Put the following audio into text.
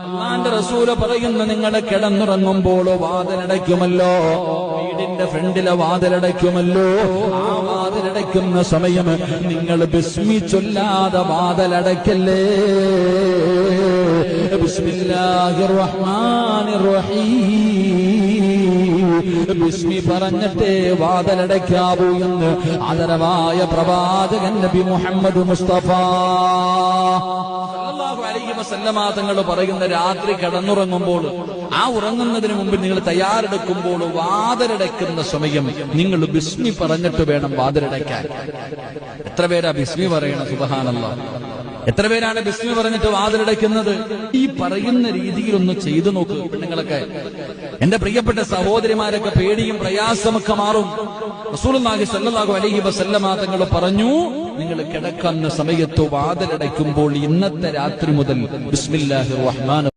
അല്ലാഹുവിന്റെ റസൂല് പറയുന്നു, നിങ്ങൾ കിടന്നുറങ്ങുമ്പോൾ വാതിലടയ്ക്കുമല്ലോ, വീടിന്റെ ഫ്രണ്ടിലെ വാതിലടയ്ക്കുമല്ലോ, ആ വാതിലടയ്ക്കുന്ന സമയം നിങ്ങൾ ബിസ്മി ചൊല്ലാതെ വാതിലടയ്ക്കല്ലേ. ബിസ്മില്ലാഹിർ റഹ്മാനിർ റഹീം, ബിസ്മി പറഞ്ഞിട്ടേ വാതിലടയ്ക്കാവൂ എന്ന് ആദരവായ പ്രവാചകൻ നബി മുഹമ്മദ് മുസ്തഫ തങ്ങൾ പറയുന്ന, രാത്രി കിടന്നുറങ്ങുമ്പോൾ ആ ഉറങ്ങുന്നതിന് മുമ്പ് നിങ്ങൾ തയ്യാറെടുക്കുമ്പോൾ വാതിലടയ്ക്കുന്ന സമയം നിങ്ങൾ ബിസ്മി പറഞ്ഞിട്ട് വേണം വാതിലടയ്ക്കാൻ. എത്ര പേരാ ബിസ്മി പറയണം? സുബ്ഹാനല്ലാഹ്. എത്ര പേരാണ് ബിസ്മി പറഞ്ഞിട്ട് വാതിലടയ്ക്കുന്നത്? ഈ പറയുന്ന രീതിയിലൊന്ന് ചെയ്തു നോക്ക് പെണ്ണുങ്ങളൊക്കെ. എന്റെ പ്രിയപ്പെട്ട സഹോദരിമാരൊക്കെ പേടിയും പ്രയാസമൊക്കെ മാറും. റസൂലുള്ളാഹി സ്വല്ലല്ലാഹു അലൈഹി വസല്ലമ തങ്ങൾ പറഞ്ഞു, നിങ്ങൾ കിടക്കുന്ന സമയത്ത് വാതിലടയ്ക്കുമ്പോൾ ഇന്നത്തെ രാത്രി മുതൽ ബിസ്മില്ലാഹിർ റഹ്മാനിർ